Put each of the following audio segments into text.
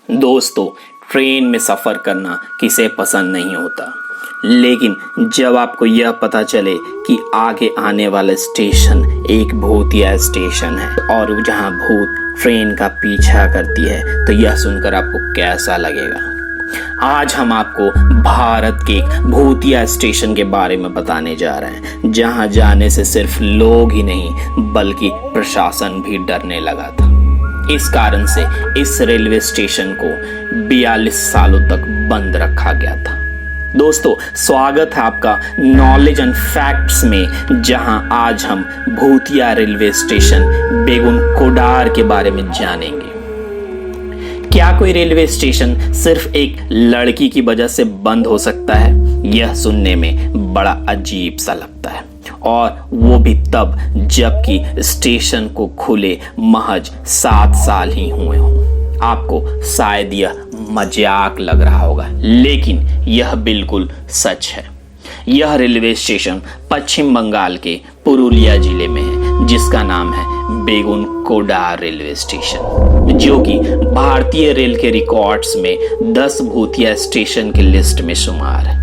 दोस्तों, ट्रेन में सफ़र करना किसे पसंद नहीं होता, लेकिन जब आपको यह पता चले कि आगे आने वाला स्टेशन एक भूतिया स्टेशन है और जहां भूत ट्रेन का पीछा करती है, तो यह सुनकर आपको कैसा लगेगा। आज हम आपको भारत के एक भूतिया स्टेशन के बारे में बताने जा रहे हैं, जहां जाने से सिर्फ लोग ही नहीं बल्कि प्रशासन भी डरने लगा था। इस कारण से इस रेलवे स्टेशन को 42 सालों तक बंद रखा गया था। दोस्तों, स्वागत है आपका नॉलेज एंड फैक्ट्स में, जहां आज हम भूतिया रेलवे स्टेशन बेगुन कोडार के बारे में जानेंगे। क्या कोई रेलवे स्टेशन सिर्फ एक लड़की की वजह से बंद हो सकता है? यह सुनने में बड़ा अजीब सा लगता है, और वो भी तब जबकि स्टेशन को खुले महज 7 साल ही हुए हों। आपको शायद यह मजाक लग रहा होगा, लेकिन यह बिल्कुल सच है। यह रेलवे स्टेशन पश्चिम बंगाल के पुरुलिया जिले में है, जिसका नाम है बेगुन कोडार रेलवे स्टेशन, जो कि भारतीय रेल के रिकॉर्ड्स में 10 भूतिया स्टेशन की लिस्ट में शुमार है।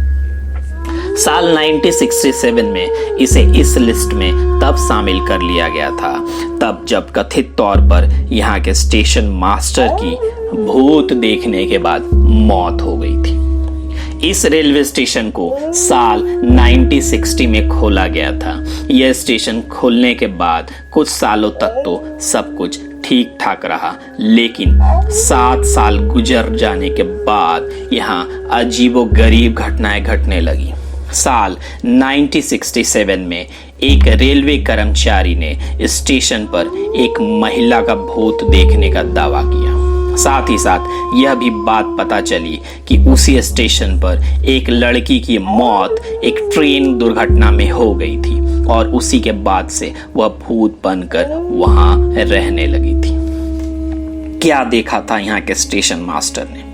साल 1967 में इसे इस लिस्ट में तब शामिल कर लिया गया था तब जब कथित तौर पर यहाँ के स्टेशन मास्टर की भूत देखने के बाद मौत हो गई थी। इस रेलवे स्टेशन को साल 1960 में खोला गया था। यह स्टेशन खुलने के बाद कुछ सालों तक तो सब कुछ ठीक ठाक रहा, लेकिन 7 साल गुजर जाने के बाद यहाँ अजीबोगरीब घटनाएं घटने लगी। साल 1967 में एक रेलवे कर्मचारी ने स्टेशन पर एक महिला का भूत देखने का दावा किया। साथ ही साथ यह भी बात पता चली कि उसी स्टेशन पर एक लड़की की मौत एक ट्रेन दुर्घटना में हो गई थी, और उसी के बाद से वह भूत बनकर वहां रहने लगी थी। क्या देखा था यहाँ के स्टेशन मास्टर ने?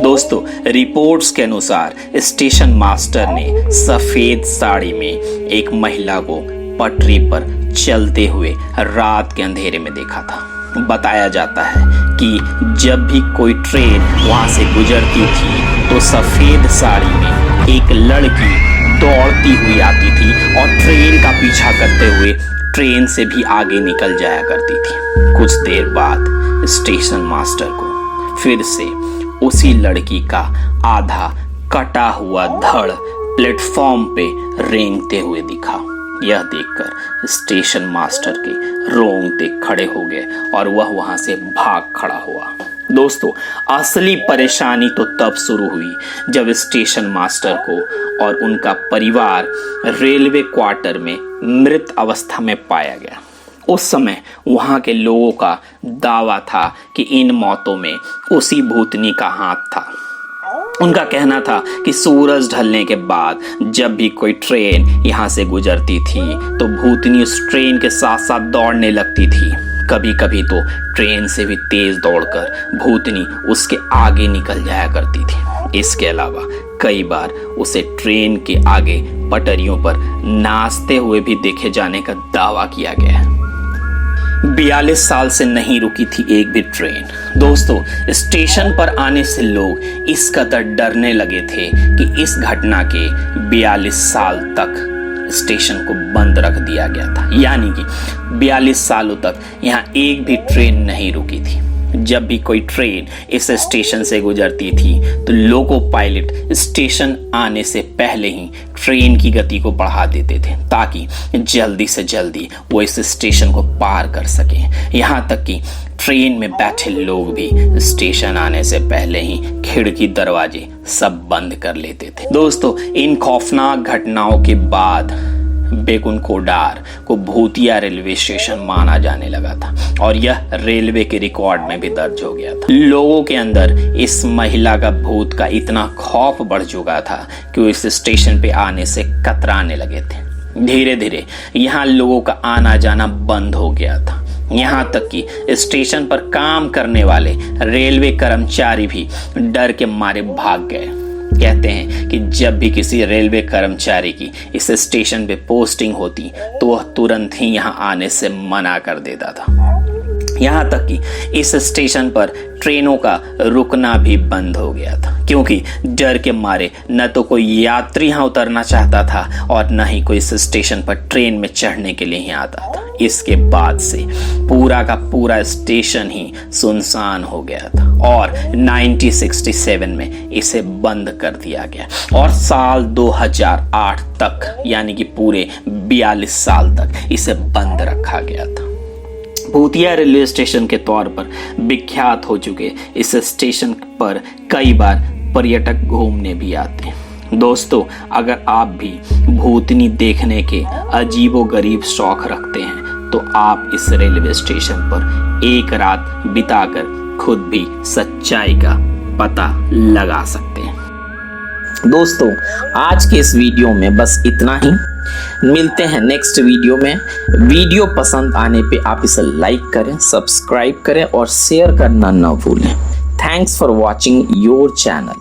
दोस्तों, रिपोर्ट्स के अनुसार स्टेशन मास्टर ने सफेद साड़ी में एक महिला को पटरी पर चलते हुए रात के अंधेरे में देखा था। बताया जाता है कि जब भी कोई ट्रेन वहां से गुजरती थी तो सफेद साड़ी में एक लड़की दौड़ती हुई आती थी और ट्रेन का पीछा करते हुए ट्रेन से भी आगे निकल जाया करती थी। कुछ देर बाद स्टेशन मास्टर को फिर से उसी लड़की का आधा कटा हुआ धड़ प्लेटफॉर्म पे रेंगते हुए दिखा। यह देखकर स्टेशन मास्टर के रोंगटे खड़े हो गए और वह वहां से भाग खड़ा हुआ। दोस्तों, असली परेशानी तो तब शुरू हुई जब स्टेशन मास्टर को और उनका परिवार रेलवे क्वार्टर में मृत अवस्था में पाया गया। उस समय वहां के लोगों का दावा था कि इन मौतों में उसी भूतनी का हाथ था। उनका कहना था कि सूरज ढलने के बाद जब भी कोई ट्रेन यहाँ से गुजरती थी तो भूतनी उस ट्रेन के साथ साथ दौड़ने लगती थी। कभी कभी तो ट्रेन से भी तेज दौड़कर भूतनी उसके आगे निकल जाया करती थी। इसके अलावा कई बार उसे ट्रेन के आगे पटरियों पर नाचते हुए भी देखे जाने का दावा किया गया है। 42 साल से नहीं रुकी थी एक भी ट्रेन। दोस्तों, स्टेशन पर आने से लोग इस कदर डरने लगे थे कि इस घटना के 42 साल तक स्टेशन को बंद रख दिया गया था। यानी कि 42 सालों तक यहाँ एक भी ट्रेन नहीं रुकी थी। जब भी कोई ट्रेन इस स्टेशन से गुजरती थी तो लोको पायलट स्टेशन आने से पहले ही ट्रेन की गति को बढ़ा देते थे, ताकि जल्दी से जल्दी वो इस स्टेशन को पार कर सकें। यहाँ तक कि ट्रेन में बैठे लोग भी स्टेशन आने से पहले ही खिड़की दरवाजे सब बंद कर लेते थे। दोस्तों, इन खौफनाक घटनाओं के बाद बेगुन कोडार को भूतिया रेलवे स्टेशन माना जाने लगा था, और यह रेलवे के रिकॉर्ड में भी दर्ज हो गया था। लोगों के अंदर इस महिला का भूत का इतना खौफ बढ़ चुका था कि वो इस स्टेशन पे आने से कतराने लगे थे। धीरे धीरे यहाँ लोगों का आना जाना बंद हो गया था। यहाँ तक कि स्टेशन पर काम करने वाले रेलवे कर्मचारी भी डर के मारे भाग गए। कहते हैं कि जब भी किसी रेलवे कर्मचारी की इस स्टेशन पे पोस्टिंग होती तो वह तुरंत ही यहाँ आने से मना कर देता था। यहाँ तक कि इस स्टेशन पर ट्रेनों का रुकना भी बंद हो गया था, क्योंकि डर के मारे न तो कोई यात्री यहाँ उतरना चाहता था और न ही कोई इस स्टेशन पर ट्रेन में चढ़ने के लिए ही आता था। इसके बाद से पूरा का पूरा स्टेशन ही सुनसान हो गया था और 1967 में इसे बंद कर दिया गया और साल 2008 तक, यानी कि पूरे 42 साल तक इसे बंद रखा गया था। भूतिया रेलवे स्टेशन के तौर पर विख्यात हो चुके इस स्टेशन पर कई बार पर्यटक घूमने भी आते हैं। दोस्तों, अगर आप भी भूतनी देखने के अजीबोगरीब शौक रखते हैं तो आप इस रेलवे स्टेशन पर एक रात बिताकर खुद भी सच्चाई का पता लगा सकते हैं। दोस्तों, आज के इस वीडियो में बस इतना ही। मिलते हैं नेक्स्ट वीडियो में। वीडियो पसंद आने पे आप इसे लाइक करें, सब्सक्राइब करें और शेयर करना न भूलें। Thanks for watching your channel.